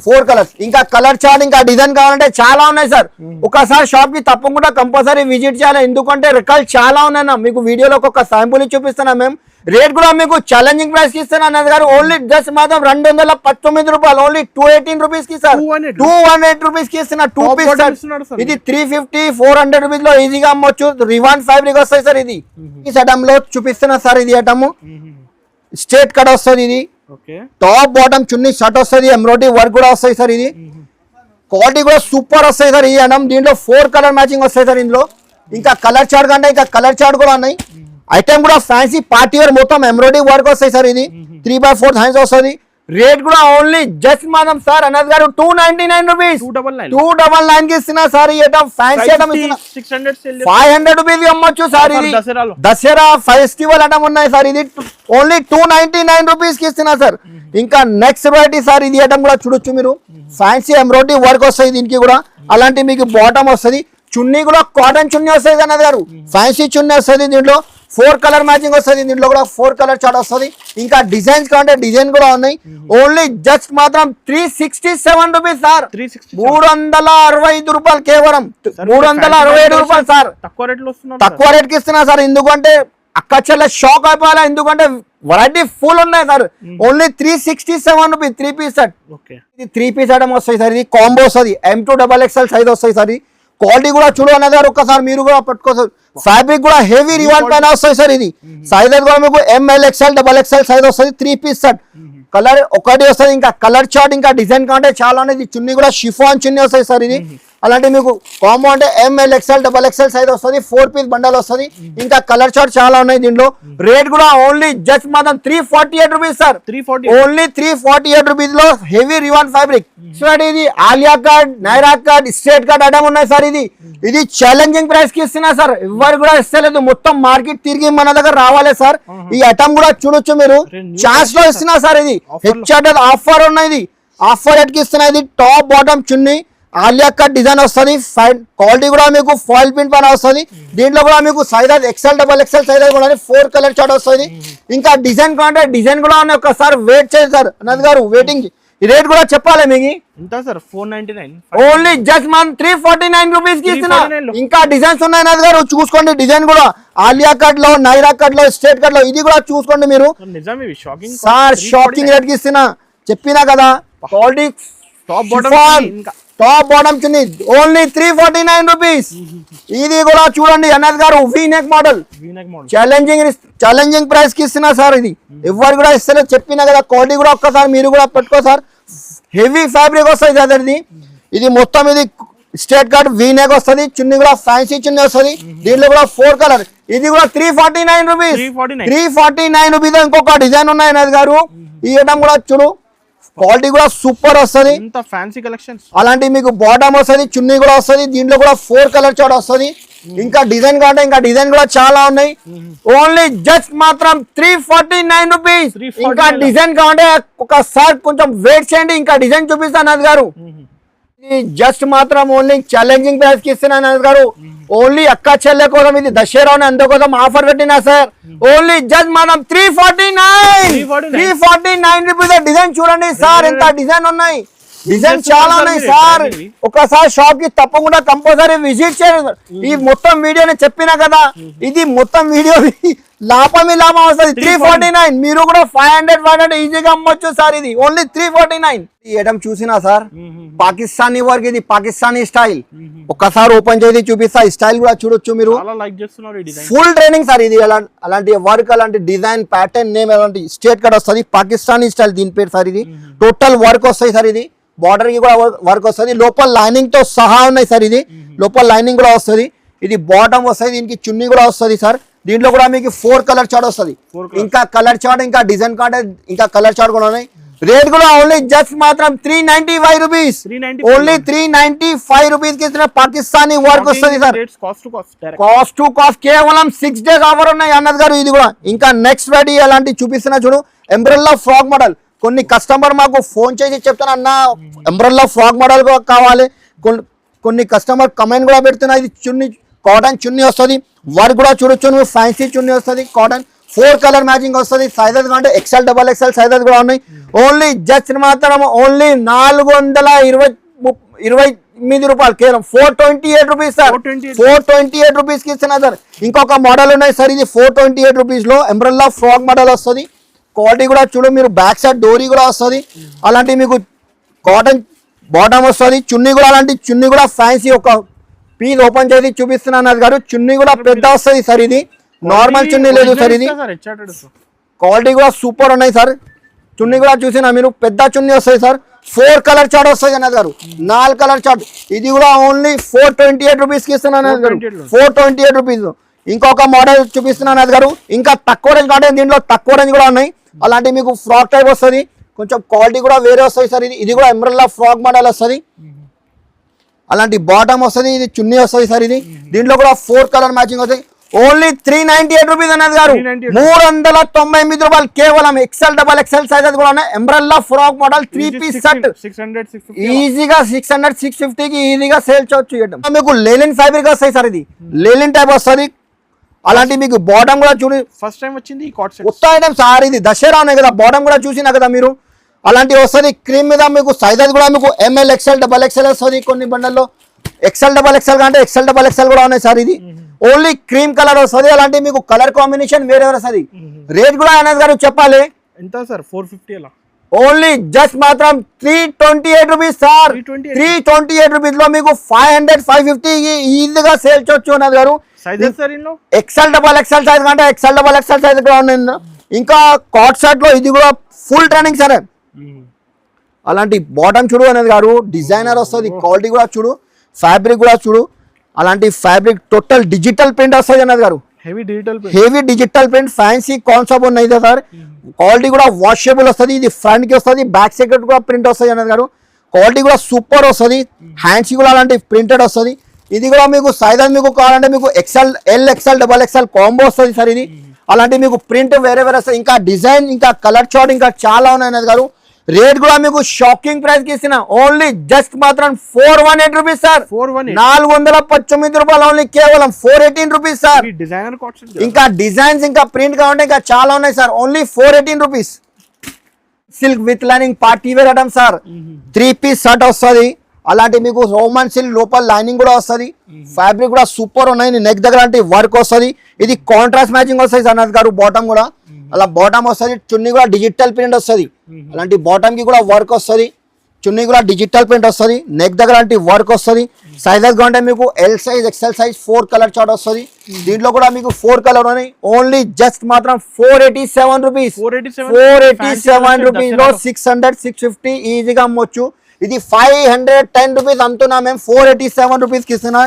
4 కలర్స్, ఇంకా కలర్ చార్ట్, ఇంకా డిజైన్ కావాలంటే చాలా ఉన్నాయి సార్. ఒకసారి షాప్ కి తప్పకుండా కంపల్సరీ విజిట్ చేయాలి, ఎందుకంటే రకాలు చాలా ఉన్నాయి. మీకు వీడియోలో ఒక శాంపుల్ చూపిస్తున్నాం మేము. రేట్ కూడా మీకు ఛాలెంజింగ్ ప్రైస్ కి ఇస్తాను అన్నది గారు. ఓన్లీ జస్ట్ మాత్రం 219 రూపాయలు. ఓన్లీ 218 రూపీస్ కి సార్. 218 రూపీస్ కి ఇస్తున్నా 2 పీస్ సార్. ఇది 350-400 రూపీస్ లో ఈజీగా అమ్మొచ్చు. రివాన్ ఫ్యాబ్రిక్ వస్తాయి సార్. ఇది ఈ ఐటమ్ లో చూపిస్తున్నా సార్. ఇది ఐటమ్ స్ట్రేట్ కట్ వస్తుంది. ఇది టాప్ బాటమ్ చున్నీ షర్ట్ వస్తుంది, ఎంబ్రాయిడరీ వర్క్ కూడా వస్తాయి సార్. ఇది క్వాలిటీ కూడా సూపర్ వస్తాయి సార్. ఈ ఐటమ్ దీంట్లో 4 కలర్ మ్యాచింగ్ వస్తాయి సార్. ఇందులో ఇంకా కలర్ చార్ట్ కంటే ఇంకా కలర్ చార్ట్ కూడా ఉన్నాయి. ఐటమ్ కూడా ఫ్యాన్సీ పార్టీ వేర్, మొత్తం ఎంబ్రాయిడరీ వర్క్ వస్తాయి సార్. ఇది 3/4 హ్యాండ్స్ వస్తుంది. రేట్ కూడా ఓన్లీ జస్ట్ మాత్రం సార్ అన్నది గారు 299 రూపీస్. 299 కి ఇస్తున్నా సార్. ఈ ఐటమ్ ఫ్యాన్సీ ఐటమ్ 500 రూపీస్ అమ్మొచ్చు సార్. ఇది దసరా ఫెస్టివల్ ఐటమ్ ఉన్నాయి సార్. ఇది ఓన్లీ 299 రూపీస్ కి ఇస్తున్నా సార్. ఇంకా నెక్స్ట్ వెరైటీ సార్. ఇది ఐటమ్ కూడా చూడొచ్చు మీరు. ఫ్యాన్సీ ఎంబ్రాయిడరీ వర్క్ వస్తాయి దీనికి కూడా. అలాంటి మీకు బాటమ్ వస్తుంది, చున్నీ కూడా కాటన్ చున్నీ వస్తుంది అన్నది గారు. ఫ్యాన్సీ చున్నీ వస్తుంది. దీంట్లో 4 కలర్ మ్యాచింగ్ వస్తుంది. దీంట్లో కూడా 4 కలర్ చార్ట్ వస్తుంది. ఇంకా డిజైన్స్ కావాలంటే డిజైన్ కూడా ఉన్నాయి. ఓన్లీ జస్ట్ మాత్రం 367 రూపీస్ సార్. 365 రూపాయలు, కేవలం 367 రూపాయలు సార్. తక్కువ రేట్ కి ఇస్తున్నా సార్. ఎందుకంటే అక్క చెల్లె షాక్ అయిపోయాలి, ఎందుకంటే వెరైటీ ఫుల్ ఉన్నాయి sir. Only 367 rupees 3 piece set. ఇది 3 పీస్ ఐటమ్ వస్తాయి సార్. ఇది కాంబో వస్తుంది, M2 XXL సైజ్ వస్తాయి సార్. క్వాలిటీ కూడా చూడు అన్నది గారు. ఒక్కసారి మీరు కూడా పట్టుకోసారు. ఫ్యాబ్రిక్ కూడా హెవీ రివాన్ పైన వస్తాయి సార్. ఇది సైజెస్ కూడా మీకు ML, XL, XXL సైజ్ వస్తుంది. 3 పీస్ సెట్. కలర్ ఒకటి వస్తుంది. ఇంకా కలర్ చార్ట్, ఇంకా డిజైన్ కంటే చాలా అనేది. చున్నీ కూడా షిఫాన్ చున్నీ వస్తాయి సార్. ఇది అలాంటి మీకు కాంబో అంటే ML, XL, XXL సైజ్ వస్తుంది. 4 పీస్ బండల్ వస్తుంది. ఇంకా కలర్ చార్ట్ చాలా ఉన్నాయి దీంట్లో. రేట్ కూడా ఓన్లీ జస్ట్ మాత్రం 348 రూపీస్ సార్. ఓన్లీ 348 రూపీస్ లో హెవీ రివాన్ ఫ్యాబ్రిక్. ఇది Alia cut, Naira cut, straight cut item ఉన్నాయి సార్. ఇది ఛాలెంజింగ్ ప్రైస్ కి ఇస్తున్నా సార్. ఎవరు కూడా ఇస్తలేదు, మొత్తం మార్కెట్ తిరిగి మన దగ్గర రావాలి సార్. ఈ ఐటమ్ కూడా చూడొచ్చు మీరు. ఛాన్స్ లో ఇస్తున్నా సార్. ఇది హెచ్ఆర్ ఆఫర్ ఉన్నాయి. ఆఫర్ రేట్ కి ఇస్తున్నా. ఇది టాప్ బాటమ్ చున్నీ, ఆలియా కట్ డిజైన్ వస్తుంది. క్వాలిటీ కూడా మీకు ఫాయిల్ ప్రింట్ పైన వస్తుంది. దీంట్లో కూడా మీకు సైజ్ XL, XXL సైజ్ కూడా 4 కలర్ చార్ట్ వస్తుంది. ఇంకా డిజైన్ కావాలంటే డిజైన్ కూడా ఉన్నాయి. ఒకసారి వెయిట్ చేయండి సార్ అన్నది గారు. వెయిటింగ్ రేట్ కూడా చెప్పాలి మీకు. ఎంత సార్? 499. ఓన్లీ జస్ట్ మనం 349 రూపీస్ కి ఇస్తున్నా. ఇంకా డిజైన్స్ ఉన్నాయి అన్నది గారు. చూసుకోండి డిజైన్ కూడా. ఆలియా కట్ లో, నైరా కట్ లో, స్ట్రేట్ కట్ లో, ఇది కూడా చూసుకోండి మీరు సార్. షాకింగ్ రేట్ కి ఇస్తున్నా. చెప్పినా కదా క్వాలిటీ టాప్ బాటమ్ ఇంకా టాప్ బాటమ్ చున్నీ ఓన్లీ 349 రూపీస్. ఇది కూడా చూడండి అన్నద్ గారు V-neck model V-neck model challenging price కి ఇస్తున్నా సార్. ఇది ఎవరు కూడా ఇస్తలేదు చెప్పినా కదా. క్వాలిటీ కూడా ఒక్కసారి మీరు కూడా పెట్టుకో సార్. హెవీ ఫ్యాబ్రిక్ వస్తుంది అదర్ది. ఇది మొత్తం ఇది స్ట్రేట్ కట్ వీనెక్ వస్తుంది. చున్నీ కూడా ఫ్యాన్సీ చున్నీ వస్తుంది. దీంట్లో కూడా 4 కలర్. ఇది కూడా 349 రూపీస్. 349 రూపీస్. ఇంకొక డిజైన్ ఉన్నాయి అన్నద్ గారు. ఈ ఐటమ్ కూడా చూడు క్వాలిటీ కూడా సూపర్ వస్తుంది. ఇంత ఫ్యాన్సీ కలెక్షన్స్. అలాంటి మీకు బాటమ్ వస్తుంది, చున్నీ కూడా వస్తుంది. దీంట్లో కూడా 4 కలర్ చార్ట్ వస్తుంది. ఇంకా డిజైన్ కావాలంటే ఇంకా డిజైన్ కూడా చాలా ఉన్నాయి. ఓన్లీ జస్ట్ మాత్రం 349 రూపీస్. ఇంకా డిజైన్ కావాలంటే ఒకసారి కొంచెం వెయిట్ చేయండి, ఇంకా డిజైన్ చూపిస్తాను అన్నద్ గారు. జస్ట్ మాత్రం ఓన్లీ ఛాలెంజింగ్ ప్రైస్ కి ఇస్తున్నాను అన్నద్ గారు. ఓన్లీ అక్క చెల్లె కోసం ఇది దసరా అందుకోసం ఆఫర్ పెట్టినా సార్. ఓన్లీ జస్ట్ మనం 349 రూపీస్. డిజైన్ చూడండి సార్, ఎంత డిజైన్ ఉన్నాయి. డిజైన్ చాలా ఉన్నాయి సార్. ఒకసారి షాప్ కి తప్పకుండా కంపల్సరీ విజిట్ చేయండి. ఈ మొత్తం వీడియోని చెప్పినా కదా, ఇది మొత్తం వీడియో లాభం వస్తుంది. 349. మీరు కూడా 500 ఈజీగా అమ్మొచ్చు సార్. ఇది ఓన్లీ 349. ఈ ఐటమ్ చూసినా సార్ పాకిస్తానీ వర్క్, ఇది పాకిస్తానీ స్టైల్. ఒక్కసారి ఓపెన్ చేసి చూపిస్తా. ఈ స్టైల్ కూడా చూడొచ్చు మీరు. ఫుల్ ట్రైనింగ్ సార్ ఇది. అలాంటి వర్క్, అలాంటి డిజైన్ ప్యాటర్న్ నేమ్ అలాంటి స్ట్రేట్ కట్ వస్తుంది. పాకిస్తానీ స్టైల్ దీని పేరు సార్. ఇది టోటల్ వర్క్ వస్తాయి సార్. ఇది బార్డర్ కి కూడా వర్క్ వస్తుంది. లోపల లైనింగ్ తో సహా ఉన్నాయి సార్. ఇది లోపల లైనింగ్ కూడా వస్తుంది. ఇది బాటమ్ వస్తుంది. దీనికి చున్నీ కూడా వస్తుంది సార్. దీంట్లో కూడా మీకు 4 కలర్ చార్ట్ వస్తుంది. ఇంకా కలర్ చార్ట్, ఇంకా డిజైన్ కార్డ్, ఇంకా కలర్ చార్ట్ కూడా ఉన్నాయి. రేట్ కూడా ఓన్లీ జస్ట్ మాత్రం 395 రూపీస్. ఓన్లీ 395 రూపీస్ కి పాకిస్తానీ వర్క్ వస్తుంది సార్. కాస్ట్ టు కాస్ట్ కేవలం 6 days ఆఫర్ ఉన్నాయి అన్నద్ గారు. ఇది కూడా ఇంకా నెక్స్ట్ వెరైటీ అలాంటి చూపిస్తున్నా చూడు. Umbrella frock model. కొన్ని కస్టమర్ మాకు ఫోన్ చేసి చెప్తాను అన్న ఎంబ్రెల్లా ఫ్రాక్ మోడల్ కావాలి. కొన్ని కస్టమర్ కమెంట్ కూడా పెడుతున్నా. ఇది చున్నీ కాటన్ చున్నీ వస్తుంది. వర్క్ కూడా చూడొచ్చు నువ్వు. ఫ్యాన్సీ చున్నీ వస్తుంది కాటన్. 4 కలర్ మ్యాచింగ్ వస్తుంది. సైజెస్ కంటే XL, XXL సైజెస్ కూడా ఉన్నాయి. ఓన్లీ జస్ట్ మాత్రం ఓన్లీ 428 రూపాయలు కేవలం 428 రూపీస్ సార్. 428 రూపీస్ కి ఇస్తున్నా సార్. ఇంకొక మోడల్ ఉన్నాయి సార్. ఇది 428 రూపీస్ లో ఎంబ్రెల్లా ఫ్రాక్ మోడల్ వస్తుంది. క్వాలిటీ కూడా చూడు మీరు. బ్యాక్ సైడ్ డోరీ కూడా వస్తుంది. అలాంటి మీకు కాటన్ బాటమ్ వస్తుంది. చున్నీ కూడా అలాంటి చున్నీ కూడా ఫ్యాన్సీ. ఒక పీస్ ఓపెన్ చేసి చూపిస్తున్నాను గారు. చున్నీ కూడా పెద్ద వస్తుంది సార్. ఇది నార్మల్ చున్నీ లేదు సార్. ఇది క్వాలిటీ కూడా సూపర్ ఉన్నాయి సార్. చున్నీ కూడా చూసినా మీరు. పెద్ద చున్నీ వస్తుంది సార్. 4 కలర్ చార్ట్ వస్తుంది అన్నది గారు. 4 కలర్ చార్ట్. ఇది కూడా ఓన్లీ 428 రూపీస్ కి ఇస్తున్నాను అన్నది గారు. 428 రూపీస్. ఇంకొక మోడల్ చూపిస్తున్నాను అన్నది గారు. ఇంకా తక్కువ రేంజ్ కాదు, దీంట్లో తక్కువ రేంజ్ కూడా ఉన్నాయి. అలాంటి మీకు ఫ్రాక్ టైప్ వస్తుంది. కొంచెం క్వాలిటీ కూడా వేరే వస్తుంది సార్. ఇది కూడా ఎంబ్రెల్లా ఫ్రాక్ మోడల్ వస్తుంది. అలాంటి బాటమ్ వస్తుంది. ఇది చున్నీ వస్తుంది సార్. ఇది దీంట్లో కూడా 4 కలర్ మ్యాచింగ్ వస్తాయి. ఓన్లీ 398 రూపీస్ అన్నది గారు. 399 రూపాయలు కేవలం. XL, XXL సైజెస్ కూడా ఉన్నాయి. Umbrella frock model 3 piece set. ఈజీగా 600, 650 కి ఈజీగా సేల్ చేయొచ్చు. మీకు లేలిన్ ఫ్యాబ్రిక్ వస్తాయి సార్. ఇది లేలిన్ టైప్ వస్తుంది. అలాంటి మీకు బాటమ్ కూడా చూడు. ఫస్ట్ టైం వచ్చింది కొత్త ఐటమ్ సార్. ఇది దసరా ఉన్నాయి కదా. బాటమ్ కూడా చూసినా కదా మీరు. అలాంటి వస్తుంది. క్రీమ్ మీద మీకు సైజెస్ కూడా మీకు ML, XL, XXL వస్తుంది. కొన్ని బండల్లో XL, XXL కంటే XL, XXL కూడా ఉన్నాయి సార్. ఇది ఓన్లీ క్రీమ్ కలర్ వస్తుంది. అలాంటి మీకు కలర్ కాంబినేషన్ వేరే వస్తుంది. రేట్ కూడా అనేది గారు చెప్పాలి. ఎంత సార్? 450 అలా. ఓన్లీ జస్ట్ మాత్రం 328 రూపీస్ సార్. 328 రూపీస్ లో మీకు 500, 550 ఈజీగా సేల్ చేయొచ్చు అన్నది గారు. XL, XXL సైజ్ కంటే XL, XXL సైజ్ కూడా ఉన్నాయి. ఇంకా కాట్ షర్ట్ లో ఇది కూడా ఫుల్ ట్రెండింగ్ సరే. అలాంటి బాటమ్ చూడు అనేది గారు. డిజైనర్ వస్తుంది. క్వాలిటీ కూడా చూడు. ఫ్యాబ్రిక్ కూడా చూడు. అలాంటి ఫ్యాబ్రిక్ టోటల్ డిజిటల్ ప్రింట్ వస్తుంది అన్నది గారు. Heavy digital print fancy concept ఉన్నాయి సార్. క్వాలిటీ కూడా వాషబుల్ వస్తుంది. ఇది ఫ్రంట్ కి వస్తుంది. బ్యాక్ సైడ్ కూడా ప్రింట్ వస్తుంది అన్నది గారు. క్వాలిటీ కూడా సూపర్ వస్తుంది. హ్యాండ్స్ కూడా అలాంటి ప్రింటెడ్ వస్తుంది. ఇది కూడా మీకు సైజెస్ మీకు కావాలంటే మీకు XL, XXL, XXL కాంబో వస్తుంది సార్. ఇది అలాంటి మీకు ప్రింట్ వేరే వస్తుంది. ఇంకా డిజైన్, ఇంకా కలర్ చార్ట్ ఇంకా చాలా ఉన్నాయి అన్నది గారు. రేట్ కూడా మీకు షాకింగ్ ప్రైస్ కి ఇస్తున్నా. ఓన్లీ జస్ట్ మాత్రం 418 రూపీస్ సార్. 419 రూపాయలు. ఓన్లీ కేవలం 418 రూపీస్ సార్. ఇంకా డిజైన్స్ ఇంకా ప్రింట్ కావాలంటే ఇంకా చాలా ఉన్నాయి sir. Only 418 rupees. Silk with lining party wear item sir. 3 piece shirt వస్తుంది. అలాంటి మీకు రోమన్ సిల్క్ లోపల లైనింగ్ కూడా వస్తుంది. ఫ్యాబ్రిక్ కూడా సూపర్ ఉన్నాయి. నెక్ దగ్గర అంటే వర్క్ వస్తుంది. ఇది కాంట్రాస్ట్ మ్యాచింగ్ వస్తుంది అన్నది గారు. బాటమ్ కూడా అలా బాటమ్ వస్తుంది, చున్నీ కూడా డిజిటల్ ప్రింట్ వస్తుంది. అలాంటి బాటమ్ కి కూడా వర్క్ వస్తుంది, చున్నీ కూడా డిజిటల్ ప్రింట్ వస్తుంది, నెక్ దగ్గర లాంటి వర్క్ వస్తుంది. సైజెస్ అంటే మీకు L size, XL size 4 colour chart వస్తుంది. దీంట్లో కూడా మీకు 4 కలర్ ఉన్నాయి. ఓన్లీ జస్ట్ మాత్రం 487 రూపీస్, 487 రూపీస్ లో 600 650 ఈజీగా అమ్మొచ్చు. ఇది 510 రూపీస్ అమ్ముతున్నా మేము, 487 రూపీస్ కి ఇస్తున్నా.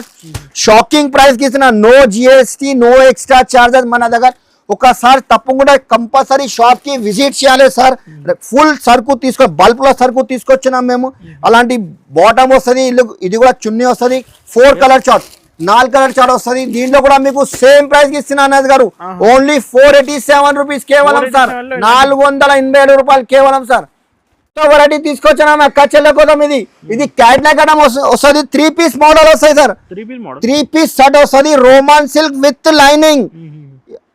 షాకింగ్ ప్రైస్ కి ఇస్తున్నా, no GST, no extra charges మన దగ్గర. ఒకసారి తప్పకుండా కంపల్సరీ షాప్ కి విజిట్ చేయాలి సార్. ఫుల్ సరుకు బల్క్ లో సరుకు తీసుకొచ్చినాం మేము. అలాంటి బాటమ్ వస్తుంది, ఇది కూడా చున్నీ వస్తుంది, 4 కలర్ చార్ట్, 4 కలర్ చార్ట్ వస్తుంది. దీంట్లో కూడా మీకు సేమ్ ప్రైస్ కి ఇస్తున్నా అన్నది గారు. ఓన్లీ 487 రూపీస్ కేవలం సార్, 487 రూపాయలు కేవలం సార్. వెరైటీ తీసుకొచ్చినాము అక్క చెల్లె కోసం. ఇది క్యాట్లాగ్ ఐటమ్ వస్తుంది, 3 పీస్ మోడల్ వస్తాయి సార్. 3 పీస్ షర్ట్ వస్తుంది, రోమన్ సిల్క్ విత్ లైనింగ్.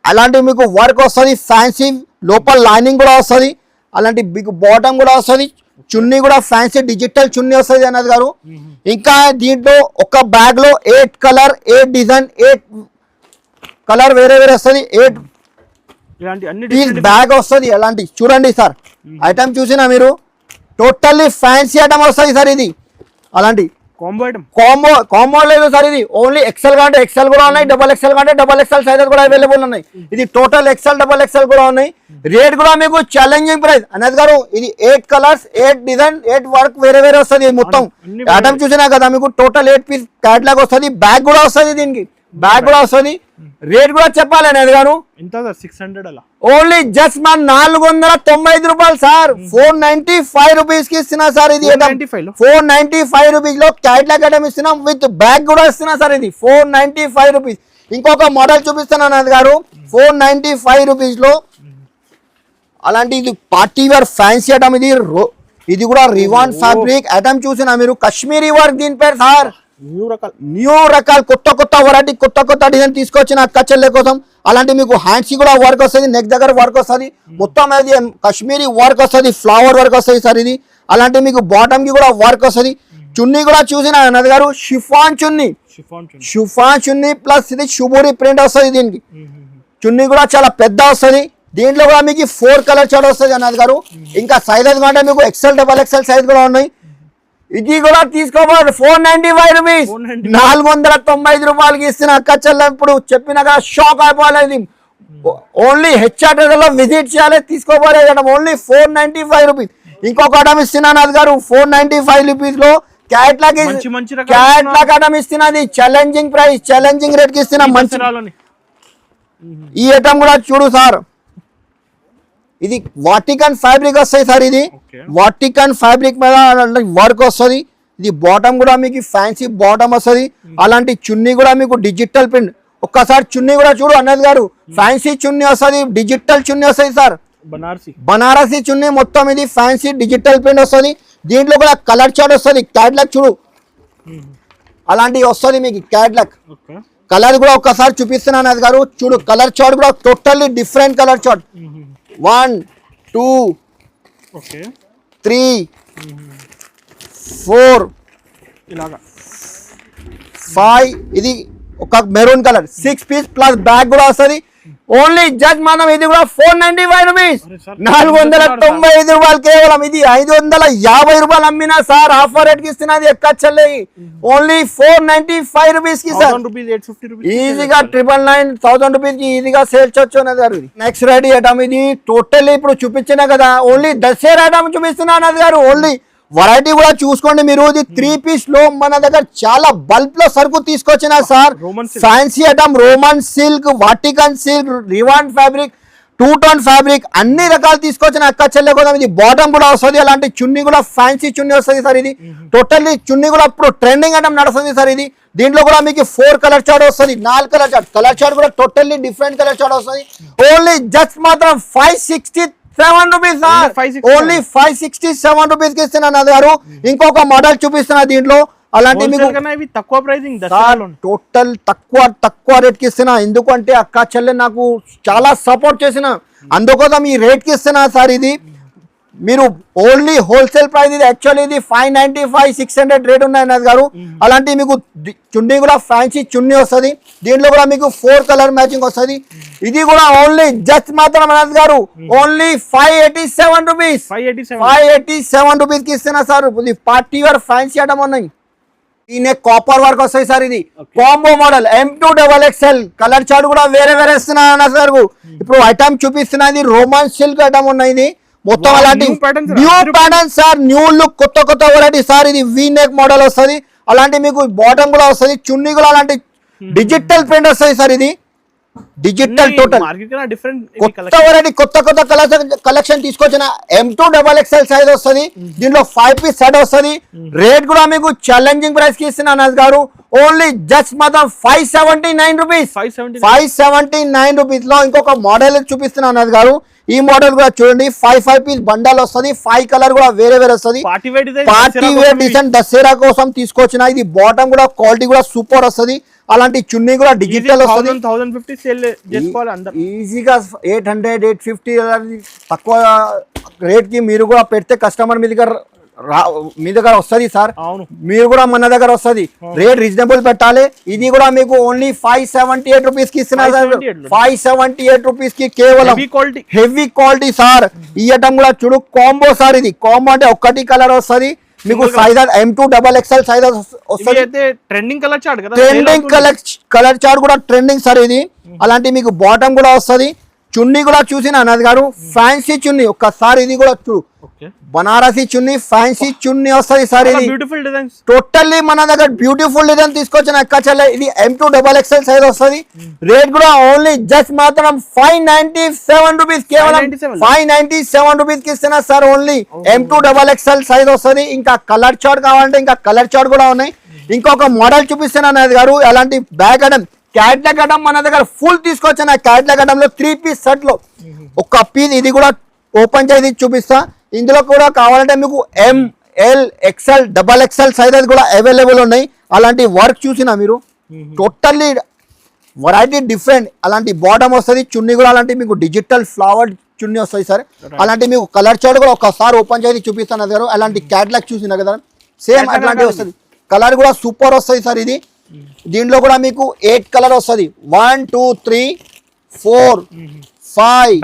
అలాంటి మీకు వర్క్ వస్తుంది, ఫ్యాన్సీ లోపల లైనింగ్ కూడా వస్తుంది. అలాంటి బిగ్ బాటమ్ కూడా వస్తుంది, చున్నీ కూడా ఫ్యాన్సీ డిజిటల్ చున్నీ వస్తుంది అన్నది గారు. ఇంకా దీంట్లో ఒక బ్యాగ్ లో 8 కలర్, 8 డిజైన్, 8 కలర్ వేరే వేరే వస్తుంది, 8 పీస్ బ్యాగ్ వస్తుంది. అలాంటి చూడండి సార్, ఐటమ్ చూసినా మీరు, టోటల్లీ ఫ్యాన్సీ ఐటమ్ వస్తుంది సార్. ఇది అలాంటి కాంబో లేదు సార్. ఇది ఓన్లీ ఎక్సెల్ కంటే ఎక్సెల్ కూడా ఉన్నాయి, డబల్ ఎక్సెల్ కంటే డబల్ ఎక్సెల్ సైజెస్ కూడా అవైలబుల్ ఉన్నాయి. ఇది టోటల్ ఎక్సెల్, డబల్ ఎక్సెల్ కూడా ఉన్నాయి. రేట్ కూడా మీకు ఛాలెంజింగ్ ప్రైస్ అన్నది గారు. ఇది 8 కలర్స్, 8 డిజైన్, 8 వర్క్ వేరే వేరే వస్తుంది. మొత్తం ఐటమ్ చూసినా కదా మీకు, టోటల్ 8 పీస్ క్యాట్లాగ్ వస్తుంది. బ్యాగ్ కూడా వస్తుంది, దీనికి బ్యాగ్ కూడా వస్తుంది. రేట్ కూడా చెప్పాలి అనేది గారు, 600 అలా. ఓన్లీ జస్ట్ మన 495 రూపాయలు సార్, 495 రూపీస్ కి ఇస్తున్నా సార్. ఇది 495 రూపీస్ లో క్యాట్లాగ్ ఐటమ్ ఇస్తున్నాం, విత్ బ్యాగ్ కూడా ఇస్తున్నా సార్. ఇది 495 రూపీస్. ఇంకొక మోడల్ చూపిస్తున్నాను అన్నది గారు, 495 రూపీస్ లో. అలాంటి ఇది పార్టీ వేర్ ఫ్యాన్సీ ఐటమ్. ఇది కూడా రివాన్ ఫ్యాబ్రిక్ ఐటమ్ చూసినా మీరు, కాశ్మీరీ వర్క్ దీని పేరు సార్. న్యూ రకాల కొత్త వెరైటీ, కొత్త డిజైన్ తీసుకొచ్చిన అక్క చెల్లె కోసం. అలాంటి మీకు హ్యాండ్స్ కూడా వర్క్ వస్తుంది, నెక్ దగ్గర వర్క్ వస్తుంది, మొత్తం అది కాశ్మీరీ వర్క్ వస్తుంది, ఫ్లవర్ వర్క్ వస్తుంది సార్ ఇది. అలాంటి మీకు బాటమ్ కి కూడా వర్క్ వస్తుంది. చున్నీ కూడా చూసిన అన్నది గారు, షిఫాన్ చున్నీ ప్లస్ ఇది షుబూరి ప్రింట్ వస్తుంది. దీనికి చున్నీ కూడా చాలా పెద్ద వస్తుంది. దీంట్లో కూడా మీకు 4 కలర్ చార్ట్ వస్తుంది అన్నది గారు. ఇంకా సైజెస్ కంటే మీకు ఎక్సెల్, డబల్ ఎక్సెల్ సైజ్ కూడా ఉన్నాయి. ఇది కూడా తీసుకోవాలి, 495 రూపీస్, 495 రూపాయలకి ఇస్తున్న అక్క చెల్లె. ఇప్పుడు చెప్పినగా షాక్ అయిపోవాలి. ఓన్లీ హెచ్ఆర్ లో విజిట్ చేయాలి, తీసుకోవాలి. Only 495 rupees. ఇంకొక ఐటమ్ ఇస్తున్నాను అది గారు, 495 రూపీస్ లో క్యాట్లాగ్ ఐటమ్ ఇస్తున్నది. ఛాలెంజింగ్ ప్రైస్, ఛాలెంజింగ్ రేట్ కి ఇస్తున్నా. మంచి ఈ ఐటమ్ కూడా చూడు సార్, ఇది వాటికన్ ఫ్యాబ్రిక్ వస్తాయి సార్. ఇది వాటికన్ ఫ్యాబ్రిక్ మీద వర్క్ వస్తుంది. ఇది బాటమ్ కూడా మీకు ఫ్యాన్సీ బాటమ్ వస్తుంది. అలాంటి చున్నీ కూడా మీకు డిజిటల్ ప్రింట్. ఒక్కసారి చున్నీ కూడా చూడు అన్నది గారు, ఫ్యాన్సీ చున్నీ వస్తుంది, డిజిటల్ చున్నీ వస్తుంది సార్. బనారసి చున్నీ మొత్తం ఇది ఫ్యాన్సీ డిజిటల్ ప్రింట్ వస్తుంది. దీంట్లో కూడా కలర్ చార్ట్ వస్తుంది, క్యాట్లాగ్ చూడు. అలాంటివి వస్తుంది మీకు క్యాట్లాగ్. కలర్ కూడా ఒక్కసారి చూపిస్తున్నాను అన్నది గారు, చూడు. కలర్ చార్ట్ కూడా టోటల్లీ డిఫరెంట్ కలర్ చార్ట్. 1 2 3 4 5. ఇది ఒక maroon colour, 6 piece plus bag కూడా వస్తుంది. ఓన్లీ జస్ట్ మనం ఇది కూడా 495 రూపీస్, 495 రూపాయలు కేవలం. ఇది 550 రూపాయలు అమ్మినా సార్, ఆఫర్ రేట్ కి ఇస్తున్నది ఎక్క చెల్లె. ఓన్లీ 495 రూపీస్ కి సార్. ఈజీగా 999 రూపీస్ కి ఈజీగా సేల్ చేయొచ్చు అన్నది గారు. నెక్స్ట్ రెడీ ఐటమ్ ఇది టోటల్లీ ఇప్పుడు చూపించినా కదా, ఓన్లీ దసరా ఐటమ్ చూపిస్తున్నా అన్నది గారు. ఓన్లీ వెరైటీ కూడా చూసుకోండి మీరు. ఇది 3 పీస్ లో మన దగ్గర చాలా బల్క్ లో సరుకు తీసుకొచ్చిన sir. Fancy item, Roman silk, Vatican silk, రివాన్ fabric, 2 tone fabric, అన్ని రకాలు తీసుకొచ్చిన అక్క చెల్లె కోసం. ఇది బాటమ్ కూడా వస్తుంది. అలాంటి చున్నీ కూడా ఫ్యాన్సీ చున్నీ వస్తుంది సార్. ఇది టోటల్లీ చున్నీ కూడా ఇప్పుడు ట్రెండింగ్ ఐటమ్ నడుస్తుంది సార్. ఇది దీంట్లో కూడా మీకు 4 కలర్ చార్ట్ వస్తుంది, 4 కలర్ చార్ట్. కలర్ చార్ట్ కూడా టోటల్లీ డిఫరెంట్ కలర్ చార్ట్ వస్తుంది. ఓన్లీ జస్ట్ మాత్రం 567 రూపీస్ సార్. ఓన్లీ 567 రూపీస్ కి ఇస్తున్నాను గారు. ఇంకొక మోడల్ చూపిస్తున్నా దీంట్లో. అలాంటి మీకు తక్కువ ప్రైసింగ్, టోటల్ తక్కువ రేట్ కి ఇస్తున్నా. ఎందుకంటే అక్క చెల్లె నాకు చాలా సపోర్ట్ చేసిన, అందుకోసం ఈ రేట్ కి ఇస్తున్నా సార్. ఇది మీరు ఓన్లీ హోల్సేల్ ప్రైస్ ఇది యాక్చువల్లీ ఇది 595 600 రేట్ ఉన్నాయి అన్నది గారు. అలాంటి మీకు చున్నీ కూడా ఫ్యాన్సీ చున్నీ వస్తుంది. దీంట్లో కూడా మీకు 4 కలర్ మ్యాచింగ్ వస్తుంది. ఇది కూడా ఓన్లీ జస్ట్ మాత్రం అన్నది గారు ఓన్లీ 587 రూపీస్ 587 రూపీస్ కి ఇస్తున్నా సార్. ఇది పార్టీ వేర్ ఫ్యాన్సీ ఐటమ్ ఉన్నాయి. దీని కాపర్ వర్క్ వస్తాయి సార్. ఇది combo model M2XXL colour chart కూడా వేరే వేరే ఇస్తున్నా అన్న సార్. ఇప్పుడు ఐటమ్ చూపిస్తున్నా ఇది రోమాన్ సిల్క్ ఐటమ్ ఉన్నాయి. ఇది మొత్తం అలాంటి new pattern sir, new look కొత్త వెరైటీ సార్. ఇది V నెక్ మోడల్ వస్తుంది. అలాంటి మీకు బాటమ్ కూడా వస్తుంది. చున్నీ కూడా అలాంటి డిజిటల్ ప్రింట్ వస్తుంది సార్. ఇది డిజిటల్ టోటల్ కొత్త వెరైటీ కొత్త కలెక్షన్ తీసుకొచ్చిన M2XXL సైజ్ వస్తుంది. దీంట్లో 5 పీస్ సెట్ వస్తుంది. రేట్ కూడా మీకు ఛాలెంజింగ్ ప్రైస్ కి ఇస్తున్నా అన్నది గారు ఓన్లీ జస్ట్ మాత్రం 579 రూపీస్ 579 రూపీస్ లో ఇంకొక మోడల్ చూపిస్తున్నా అన్నది గారు. ఈ మోడల్ కూడా చూడండి 5 పీస్ బండల్ వస్తుంది. 5 కలర్ కూడా వేరే వస్తుంది. పార్టీ వేర్ డిజైన్ దసరా కోసం తీసుకొచ్చిన. ఇది బాటమ్ కూడా క్వాలిటీ కూడా సూపర్ వస్తుంది. అలాంటి చున్నీ కూడా డిజిటల్ వస్తుంది. ఈజీగా 800 850 తక్కువ రేట్ కి మీరు కూడా పెడితే కస్టమర్ మీ దగ్గర వస్తుంది సార్. మీరు కూడా మన దగ్గర వస్తుంది. రేట్ రీజనబుల్ పెట్టాలి. ఇది కూడా మీకు ఓన్లీ 578 రూపీస్ కి ఇస్తున్నారు సార్. 578 రూపీస్ కి కేవలం హెవీ క్వాలిటీ సార్. ఈ ఐటమ్ కూడా చూడు కాంబో సార్. ఇది కాంబో అంటే ఒక్కటి కలర్ వస్తుంది మీకు. సైజ్ M2XXL సైజ్ వస్తుంది. ట్రెండింగ్ కలర్ చార్ట్ కూడా ట్రెండింగ్ సార్. ఇది అలాంటి మీకు బాటమ్ కూడా వస్తుంది. చున్నీ కూడా చూసిన అన్నది గారు ఫ్యాన్సీ చున్నీ. ఒక్కసారి ఇది కూడా చూడు బనారసీ చున్నీ ఫ్యాన్సీ చున్నీ వస్తుంది సార్. ఇది టోటల్లీ మన దగ్గర బ్యూటిఫుల్ డిజైన్ తీసుకొచ్చిన ఎక్కచల్లే. ఇది M2XXL సైజ్ వస్తుంది. రేట్ కూడా ఓన్లీ జస్ట్ మాత్రం 597 రూపీస్ కేవలం 597 రూపీస్ కి ఇస్తున్నా సార్. ఓన్లీ M2XXL సైజ్ వస్తుంది. ఇంకా కలర్ చార్ట్ కావాలంటే ఇంకా కలర్ చార్ట్ కూడా ఉన్నాయి. ఇంకొక మోడల్ చూపిస్తున్నా అన్నది గారు. అలాంటి బ్యాగ్ ఐటమ్ క్యాట్లాగ్ ఐటమ్ మన దగ్గర ఫుల్ తీసుకొచ్చిన. క్యాట్లాగ్ ఐటమ్ లో 3 పీస్ సెట్ లో ఒక పీస్ ఇది కూడా ఓపెన్ చేసి చూపిస్తా. ఇందులో కూడా కావాలంటే మీకు ML XL XXL సైజెస్ కూడా అవైలబుల్ ఉన్నాయి. అలాంటి వర్క్ చూసినా మీరు టోటల్లీ వెరైటీ డిఫరెంట్. అలాంటి బాటమ్ వస్తుంది. చున్నీ కూడా అలాంటి మీకు డిజిటల్ ఫ్లవర్ చున్నీ వస్తుంది సార్. అలాంటి మీకు కలర్ చార్ట్ కూడా ఒకసారి ఓపెన్ చేసి చూపిస్తాను దగ్గర. అలాంటి క్యాట్లాగ్ చూసినా కదా సేమ్ అట్లాంటివి వస్తుంది. కలర్ కూడా సూపర్ వస్తుంది సార్. ఇది దీంట్లో కూడా మీకు 8 కలర్ వస్తుంది. 1 2 3 4 5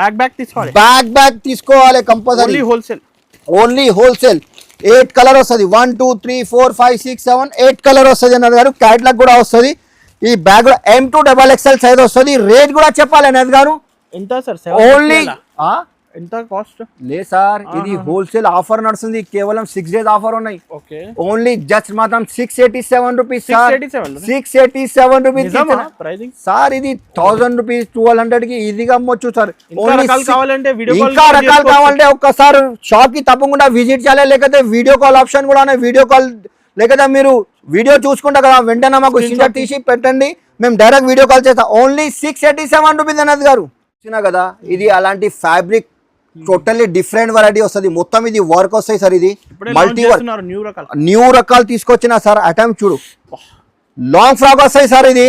బ్యాక్ తీసుకోవాలి కంపల్సరీ. ఓన్లీ హోల్సేల్ 8 కలర్ వస్తుంది. 1 2 3 4 5 6 7 8 కలర్ వస్తుంది అన్నది గారు. క్యాట్లాగ్ కూడా వస్తుంది. ఈ బ్యాగ్ కూడా M2XXL సైజ్ వస్తుంది. రేట్ కూడా చెప్పాలి అన్నది గారు ఎంత సార్. ఓన్లీ ఎంత కాస్ట్ లేదు సార్. ఇది హోల్సేల్ ఆఫర్ నడుస్తుంది. కేవలం 6 డేస్ ఆఫర్ ఉన్నాయి. ఓన్లీ జస్ట్ మాత్రం 687 రూపీస్ సార్. 687 rupees sir. ఇది 1000 రూపీస్ 1200 కి ఈజీగా అమ్మొచ్చు సార్. ఇంకా రకాలు కావాలంటే ఒక్కసారి షాప్ కి తప్పకుండా విజిట్ చేయాలి. లేకపోతే వీడియో కాల్ ఆప్షన్ కూడా ఉన్నాయి. వీడియో కాల్ లేకపోతే మీరు వీడియో చూసుకుంటా కదా వెంటనే మాకు స్క్రీన్ తీసి పెట్టండి. మేము డైరెక్ట్ వీడియో కాల్ చేస్తాం. ఓన్లీ 687 రూపీస్ అన్నది గారు. చూసినా కదా ఇది అలాంటి ఫ్యాబ్రిక్ టోటల్లీ డిఫరెంట్ వెరైటీ వస్తుంది. మొత్తం ఇది వర్క్ వస్తాయి సార్. ఇది మల్టీ వర్క్ న్యూ రకాలు తీసుకొచ్చిన సార్. ఐటమ్ చూడు లాంగ్ ఫ్రాక్ వస్తాయి సార్. ఇది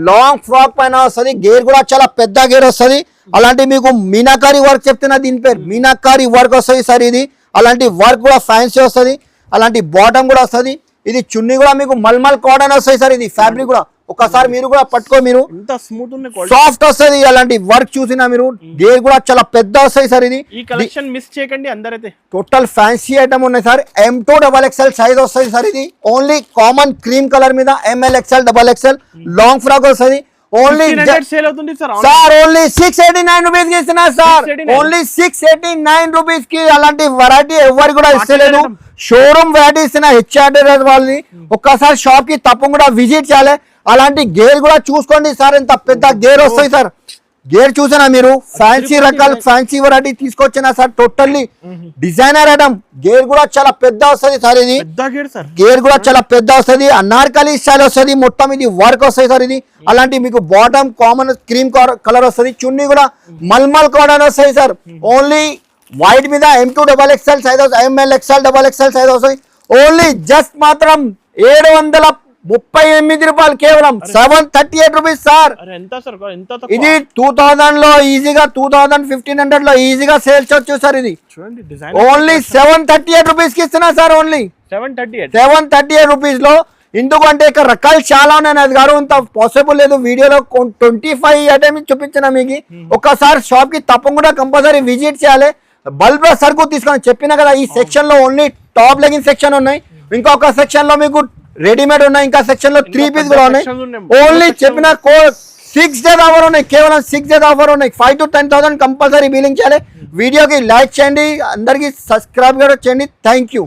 లాంగ్ ఫ్రాక్ పైన వస్తుంది. గేర్ కూడా చాలా పెద్ద గేర్ వస్తుంది. అలాంటి మీకు మీనాకారి వర్క్ చెప్తున్నా. దీని పేరు మీనాకారి వర్క్ వస్తుంది సార్. ఇది అలాంటి వర్క్ కూడా ఫ్యాన్సీ వస్తుంది. అలాంటి బాటమ్ కూడా వస్తుంది. ఇది చున్నీ కూడా మీకు మల్మల్ కాటన్ వస్తాయి సార్. ఇది ఫ్యాబ్రిక్ కూడా ఒకసారి మీరు కూడా పట్టుకో. మీరు సాఫ్ట్ వస్తుంది. అలాంటి వర్క్ చూసినా మీరు గేర్ కూడా చాలా పెద్ద వస్తాయి సార్. ఇది మిస్ చేయకండి అందరైతే. టోటల్ ఫ్యాన్సీ ఐటమ్ ఉన్నాయి సార్. M2XXL సైజ్ వస్తుంది సార్. ఇది ఓన్లీ కామన్ క్రీమ్ కలర్ మీద ML XL XXL long frock వస్తుంది. ఓన్లీ సార్ ఓన్లీ 689 రూపీస్ కి ఇస్తున్నా సార్. ఓన్లీ 689 రూపీస్ కి అలాంటి వెరైటీ ఎవరు కూడా ఇస్తలేదు. షోరూమ్ వెరైటీ ఇస్తున్నా HRD వాళ్ళని. ఒక్కసారి షాప్ కి తప్పకుండా విజిట్ చేయాలి. అలాంటి గేర్ కూడా చూసుకోండి సార్. ఎంత పెద్ద గేర్ వస్తాయి సార్. గేర్ చూసినా మీరు ఫ్యాన్సీ రకాల ఫ్యాన్సీ వెరైటీ తీసుకొచ్చినా sir. Totally designer item. Gear కూడా చాలా పెద్ద వస్తుంది సార్. ఇది గేర్ కూడా చాలా పెద్ద వస్తుంది. అనార్కలి స్టైల్ వస్తుంది. మొత్తం ఇది వర్క్ వస్తాయి సార్. ఇది అలాంటి మీకు బాటమ్ కామన్ క్రీమ్ కలర్ వస్తుంది. చున్నీ కూడా మల్మల్ కాటన్ వస్తాయి సార్. ఓన్లీ వైట్ మీద M2XXL size ML XL XXL size వస్తాయి. ఓన్లీ జస్ట్ మాత్రం 38 రూపాయలు కేవలం 738 రూపీస్ సార్. అరే ఎంత సార్ ఎంత తక్కువ? ఇది 2000 లో ఈజీగా 1500 లో ఈజీగా సేల్స్ వచ్చు సార్. ఇది చూడండి డిజైన్ ఓన్లీ 738 రూపీస్ కి ఇస్తున్నా సార్. ఓన్లీ 738 రూపీస్ లో. ఎందుకంటే ఇక్కడ రకాలు చాలా ఉన్నాయి అది గారు, ఇంత పాసిబుల్ లేదు వీడియోలో 25 ఐటమ్స్ చూపించిన మీకు. ఒక్కసారి షాప్ కి తప్పకుండా కంపల్సరీ విజిట్ చేయాలి. బల్బ్ సరుకు తీసుకొని చెప్పిన కదా, ఈ సెక్షన్ లో ఓన్లీ టాప్ లెగిన్ సెక్షన్ ఉన్నాయి, ఇంకొక సెక్షన్ లో మీకు రెడీమేడ్ ఉన్నాయి, ఇంకా సెక్షన్ లో 3 పీస్ కూడా ఉన్నాయి. ఓన్లీ చెప్పిన 6 days ఆఫర్ ఉన్నాయి, కేవలం 6 days ఆఫర్ ఉన్నాయి. 5 to 10,000 కంపల్సరీ బిల్లింగ్ చేయాలి. వీడియోకి లైక్ చేయండి, అందరికి సబ్స్క్రైబ్ కూడా చేయండి. Thank you.